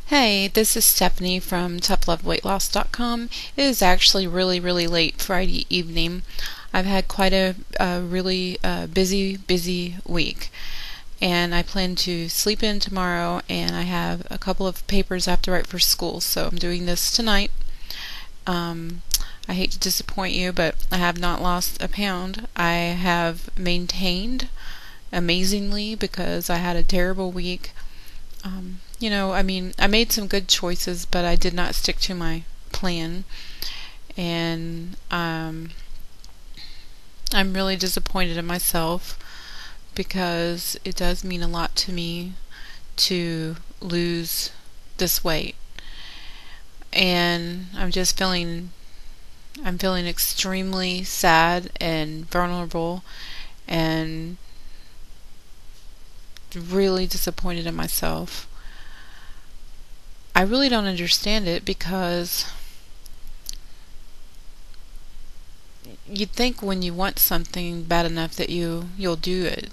Hey, this is Stephanie from ToughLoveWeightLoss.com. It is actually really late Friday evening. I've had quite a really busy week, and I plan to sleep in tomorrow, and I have a couple of papers I have to write for school, so I'm doing this tonight. I hate to disappoint you, but I have not lost a pound. I have maintained amazingly because I had a terrible week. I made some good choices, but I did not stick to my plan, and I'm really disappointed in myself because it does mean a lot to me to lose this weight, and I'm feeling extremely sad and vulnerable and really disappointed in myself. I really don't understand it because you'd think when you want something bad enough that you'll do it.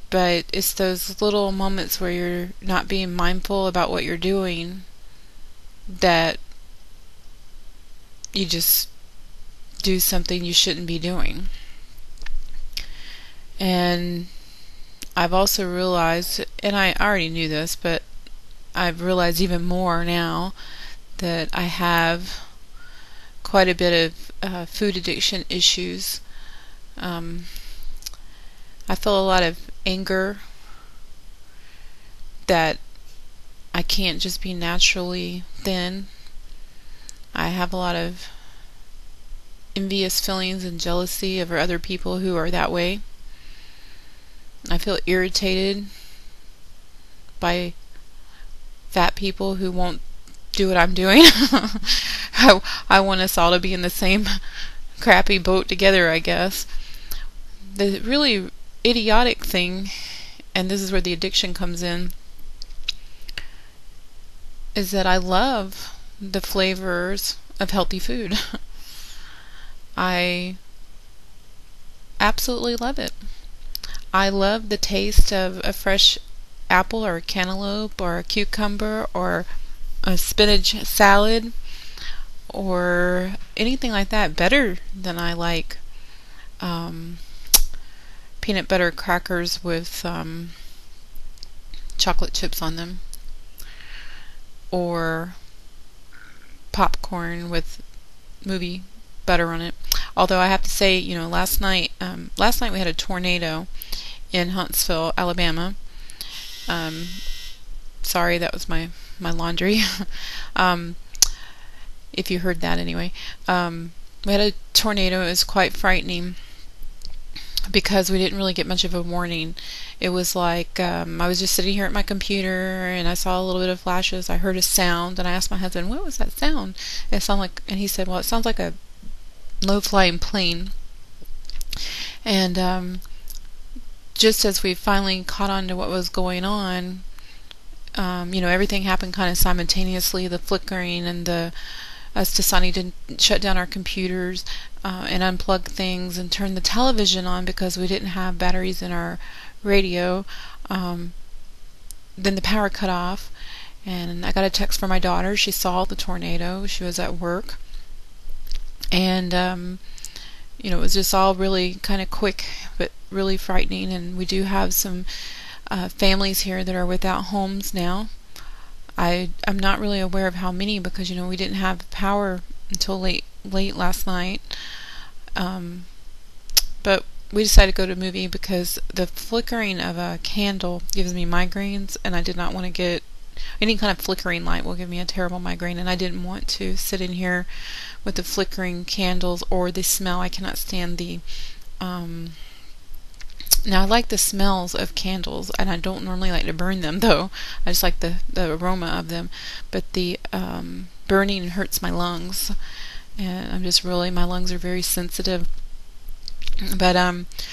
But it's those little moments where you're not being mindful about what you're doing that you just do something you shouldn't be doing. And I've also realized, and I already knew this, but I've realized even more now that I have quite a bit of food addiction issues. I feel a lot of anger that I can't just be naturally thin. I have a lot of envious feelings and jealousy over other people who are that way. I feel irritated by fat people who won't do what I'm doing. I want us all to be in the same crappy boat together, I guess. The really idiotic thing, and this is where the addiction comes in, is that I love the flavors of healthy food. I absolutely love it. I love the taste of a fresh apple or a cantaloupe or a cucumber or a spinach salad or anything like that better than I like peanut butter crackers with chocolate chips on them, or popcorn with movie butter on it. Although I have to say, last night we had a tornado in Huntsville, Alabama. Sorry, that was my laundry. If you heard that anyway. We had a tornado. It was quite frightening because we didn't really get much of a warning. It was like I was just sitting here at my computer and I saw a little bit of flashes. I heard a sound and I asked my husband, "What was that sound?" And he said, "Well, it sounds like a low-flying plane." And just as we finally caught on to what was going on, everything happened kind of simultaneously. The flickering and us deciding to shut down our computers and unplug things and turn the television on because we didn't have batteries in our radio. Then the power cut off, and I got a text from my daughter. She saw the tornado. She was at work, and it was just all really kind of quick, but really frightening. And we do have some families here that are without homes now. I'm not really aware of how many because we didn't have power until late last night. But we decided to go to a movie because the flickering of a candle gives me migraines, and I did not want to get any kind of flickering light will give me a terrible migraine, and I didn't want to sit in here with the flickering candles or the smell. I cannot stand the now I like the smells of candles, and I don't normally like to burn them though. I just like the aroma of them, but the burning hurts my lungs, and my lungs are very sensitive. But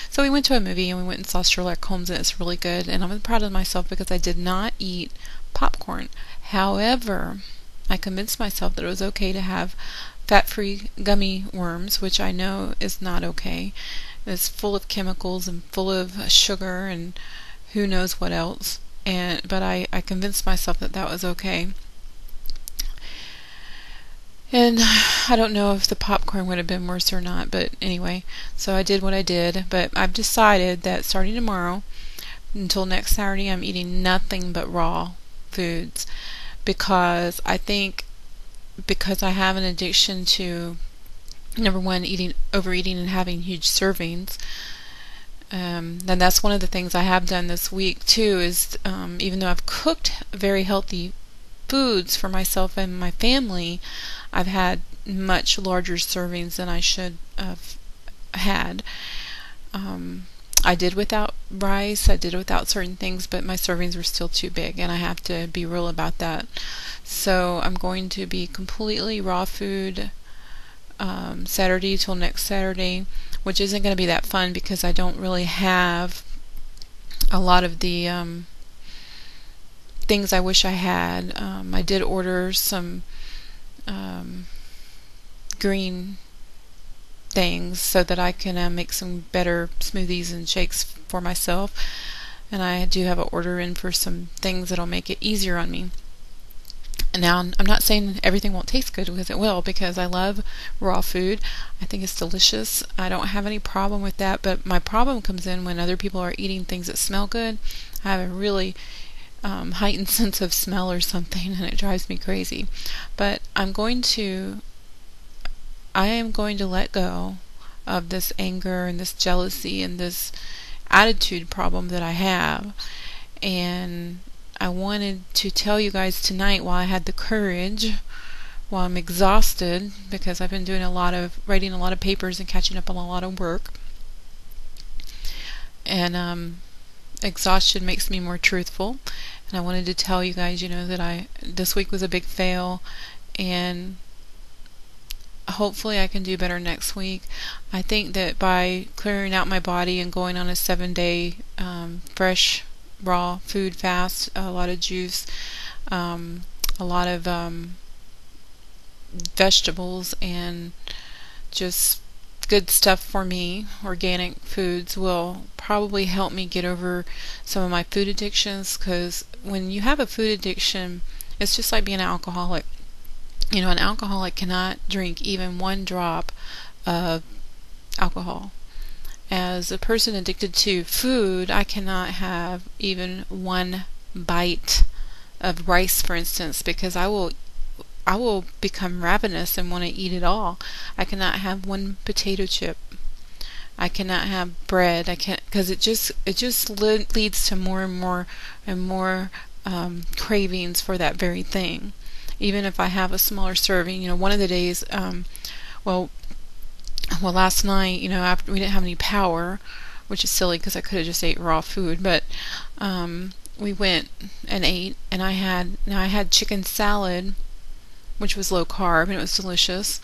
so we went to a movie and we went and saw Sherlock Holmes, and it's really good, and I'm proud of myself because I did not eat popcorn. However, I convinced myself that it was okay to have fat-free gummy worms, which I know is not okay. It's full of chemicals and full of sugar and who knows what else. but I convinced myself that that was okay. And I don't know if the popcorn would have been worse or not, but anyway, so I did what I did. But I've decided that starting tomorrow until next Saturday, I'm eating nothing but raw foods, because I think, because I have an addiction to, number one, overeating and having huge servings. And that's one of the things I have done this week too, is even though I've cooked very healthy foods for myself and my family, I've had much larger servings than I should have had. I did without rice, I did without certain things, but my servings were still too big, and I have to be real about that. So I'm going to be completely raw food Saturday till next Saturday, which isn't going to be that fun because I don't really have a lot of the things I wish I had. I did order some green things so that I can make some better smoothies and shakes for myself, and I do have an order in for some things that'll make it easier on me. And now, I'm not saying everything won't taste good, because it will, because I love raw food. I think it's delicious. I don't have any problem with that, but my problem comes in when other people are eating things that smell good. I have a really heightened sense of smell or something, and it drives me crazy. But I am going to let go of this anger and this jealousy and this attitude problem that I have. And I wanted to tell you guys tonight, while I had the courage, while I'm exhausted, because I've been doing writing a lot of papers and catching up on a lot of work. And exhaustion makes me more truthful. And I wanted to tell you guys, that this week was a big fail, and hopefully I can do better next week. I think that by clearing out my body and going on a 7-day fresh raw food fast, a lot of juice, a lot of vegetables, and just good stuff for me, organic foods, will probably help me get over some of my food addictions. Because when you have a food addiction, it's just like being an alcoholic. An alcoholic cannot drink even one drop of alcohol. As a person addicted to food, I cannot have even one bite of rice, for instance, because I will become ravenous and want to eat it all. I cannot have one potato chip. I cannot have bread. I can't, because it just leads to more and more cravings for that very thing. Even if I have a smaller serving, one of the days, last night, after we didn't have any power, which is silly because I could have just ate raw food, but we went and ate, and I had chicken salad, which was low carb, and it was delicious,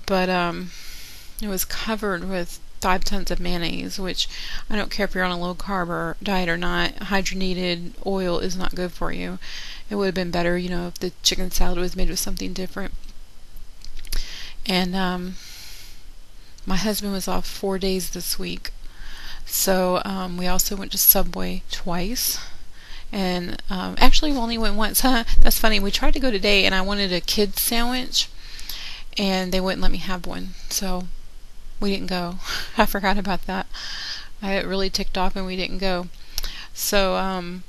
but it was covered with 5 tons of mayonnaise, which I don't care if you're on a low carb diet or not. Hydrogenated oil is not good for you. It would have been better, if the chicken salad was made with something different. And my husband was off 4 days this week, so we also went to Subway twice. And actually, we only went once. That's funny. We tried to go today, and I wanted a kid's sandwich, and they wouldn't let me have one, so we didn't go. I forgot about that. I got really ticked off, and we didn't go. So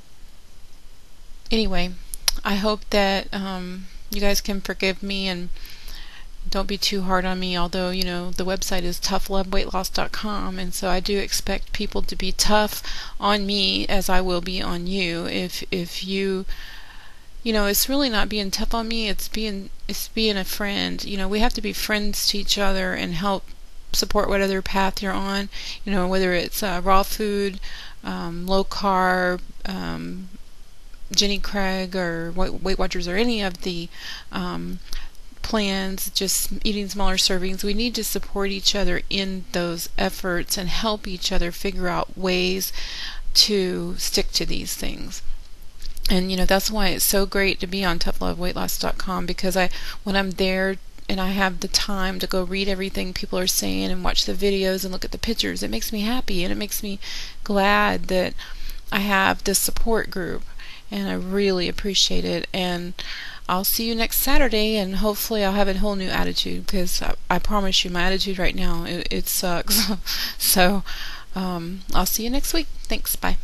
anyway, I hope that you guys can forgive me and don't be too hard on me, although the website is toughloveweightloss.com, and so I do expect people to be tough on me as I will be on you. If you it's really not being tough on me, it's being a friend. We have to be friends to each other and help support whatever path you're on, whether it's raw food, low carb, Jenny Craig or Weight Watchers, or any of the plans, just eating smaller servings. We need to support each other in those efforts and help each other figure out ways to stick to these things. And that's why it's so great to be on toughloveweightloss.com, because when I'm there and I have the time to go read everything people are saying and watch the videos and look at the pictures, it makes me happy, and it makes me glad that I have this support group, and I really appreciate it. And I'll see you next Saturday, and hopefully I'll have a whole new attitude, because I promise you my attitude right now, it sucks. So I'll see you next week. Thanks. Bye.